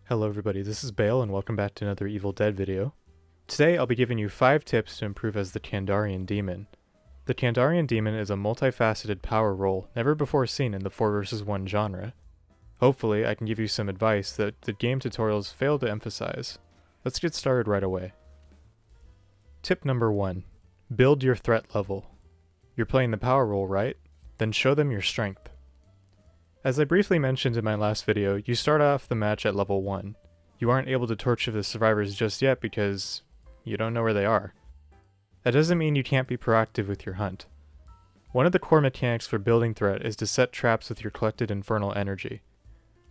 Hello everybody, this is Bale and welcome back to another Evil Dead video. Today I'll be giving you 5 tips to improve as the Kandarian Demon. The Kandarian Demon is a multifaceted power role never before seen in the 4 vs 1 genre. Hopefully I can give you some advice that the game tutorials fail to emphasize. Let's get started right away. Tip number 1. Build your threat level. You're playing the power role, right? Then show them your strength. As I briefly mentioned in my last video, you start off the match at level 1. You aren't able to torture the survivors just yet because you don't know where they are. That doesn't mean you can't be proactive with your hunt. One of the core mechanics for building threat is to set traps with your collected infernal energy.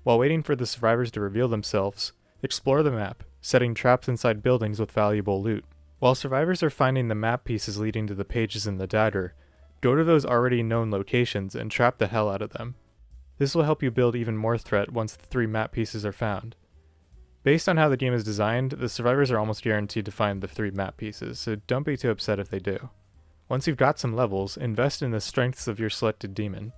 While waiting for the survivors to reveal themselves, explore the map, setting traps inside buildings with valuable loot. While survivors are finding the map pieces leading to the pages in the dagger, go to those already known locations and trap the hell out of them. This will help you build even more threat once the 3 map pieces are found. Based on how the game is designed, the survivors are almost guaranteed to find the 3 map pieces, so don't be too upset if they do. Once you've got some levels, invest in the strengths of your selected demon.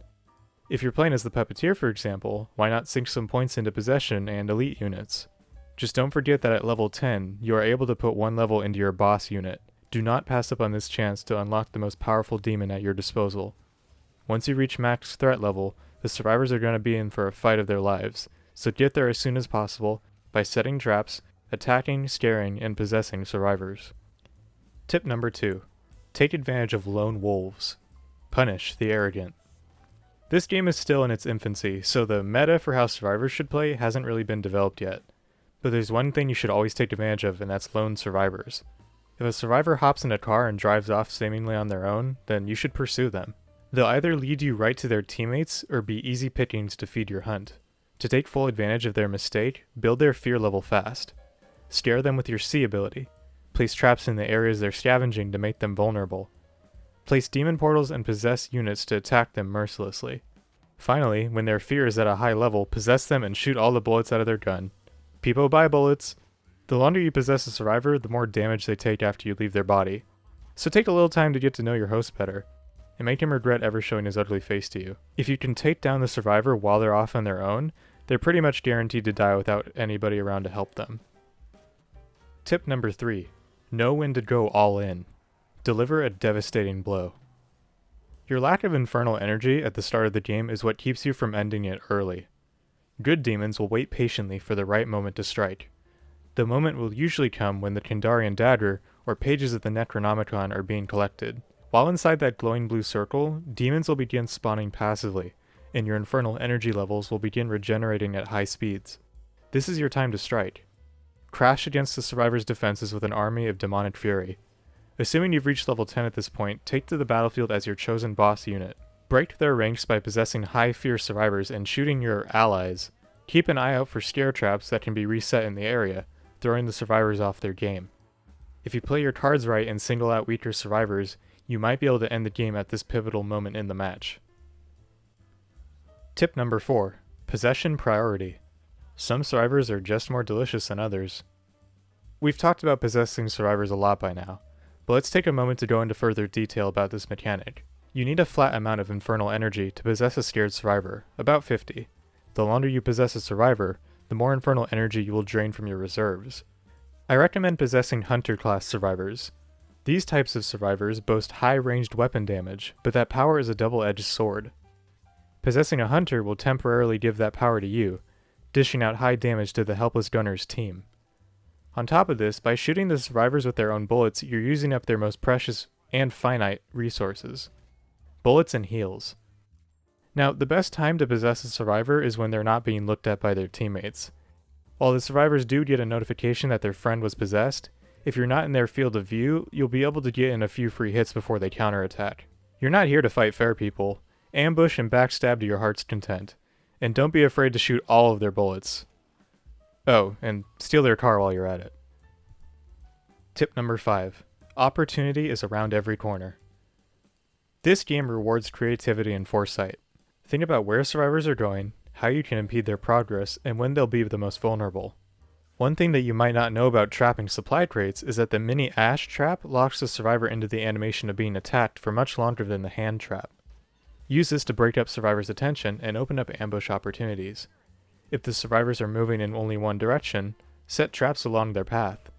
If you're playing as the puppeteer, for example, why not sink some points into possession and elite units? Just don't forget that at level 10, you are able to put 1 level into your boss unit. Do not pass up on this chance to unlock the most powerful demon at your disposal. Once you reach max threat level, the survivors are going to be in for a fight of their lives, so get there as soon as possible by setting traps, attacking, scaring, and possessing survivors. Tip number 2. Take advantage of lone wolves. Punish the arrogant. This game is still in its infancy, so the meta for how survivors should play hasn't really been developed yet. But there's one thing you should always take advantage of, and that's lone survivors. If a survivor hops in a car and drives off seemingly on their own, then you should pursue them. They'll either lead you right to their teammates or be easy pickings to feed your hunt. To take full advantage of their mistake, build their fear level fast. Scare them with your C ability. Place traps in the areas they're scavenging to make them vulnerable. Place demon portals and possess units to attack them mercilessly. Finally, when their fear is at a high level, possess them and shoot all the bullets out of their gun. People buy bullets. The longer you possess a survivor, the more damage they take after you leave their body. So take a little time to get to know your host better, and make him regret ever showing his ugly face to you. If you can take down the survivor while they're off on their own, they're pretty much guaranteed to die without anybody around to help them. Tip number 3. Know when to go all in. Deliver a devastating blow. Your lack of infernal energy at the start of the game is what keeps you from ending it early. Good demons will wait patiently for the right moment to strike. The moment will usually come when the Kandarian dagger or pages of the Necronomicon are being collected. While inside that glowing blue circle, demons will begin spawning passively, and your infernal energy levels will begin regenerating at high speeds. This is your time to strike. Crash against the survivors' defenses with an army of demonic fury. Assuming you've reached level 10 at this point, take to the battlefield as your chosen boss unit. Break their ranks by possessing high fear survivors and shooting your allies. Keep an eye out for scare traps that can be reset in the area, throwing the survivors off their game. If you play your cards right and single out weaker survivors, you might be able to end the game at this pivotal moment in the match. Tip number 4. Possession priority. Some survivors are just more delicious than others. We've talked about possessing survivors a lot by now, but let's take a moment to go into further detail about this mechanic. You need a flat amount of infernal energy to possess a scared survivor, about 50. The longer you possess a survivor, the more infernal energy you will drain from your reserves. I recommend possessing hunter class survivors. These types of survivors boast high ranged weapon damage, but that power is a double-edged sword. Possessing a hunter will temporarily give that power to you, dishing out high damage to the helpless gunner's team. On top of this, by shooting the survivors with their own bullets, you're using up their most precious and finite resources. Bullets and heals. Now, the best time to possess a survivor is when they're not being looked at by their teammates. While the survivors do get a notification that their friend was possessed, if you're not in their field of view, you'll be able to get in a few free hits before they counterattack. You're not here to fight fair people. Ambush and backstab to your heart's content. And don't be afraid to shoot all of their bullets. Oh, and steal their car while you're at it. Tip number 5. Opportunity is around every corner. This game rewards creativity and foresight. Think about where survivors are going, how you can impede their progress, and when they'll be the most vulnerable. One thing that you might not know about trapping supply crates is that the mini ash trap locks the survivor into the animation of being attacked for much longer than the hand trap. Use this to break up survivors' attention and open up ambush opportunities. If the survivors are moving in only one direction, set traps along their path.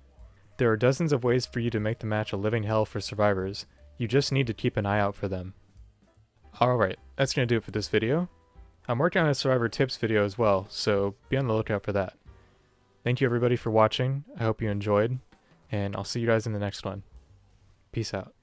There are dozens of ways for you to make the match a living hell for survivors. You just need to keep an eye out for them. Alright, that's going to do it for this video. I'm working on a survivor tips video as well, so be on the lookout for that. Thank you everybody for watching, I hope you enjoyed, and I'll see you guys in the next one. Peace out.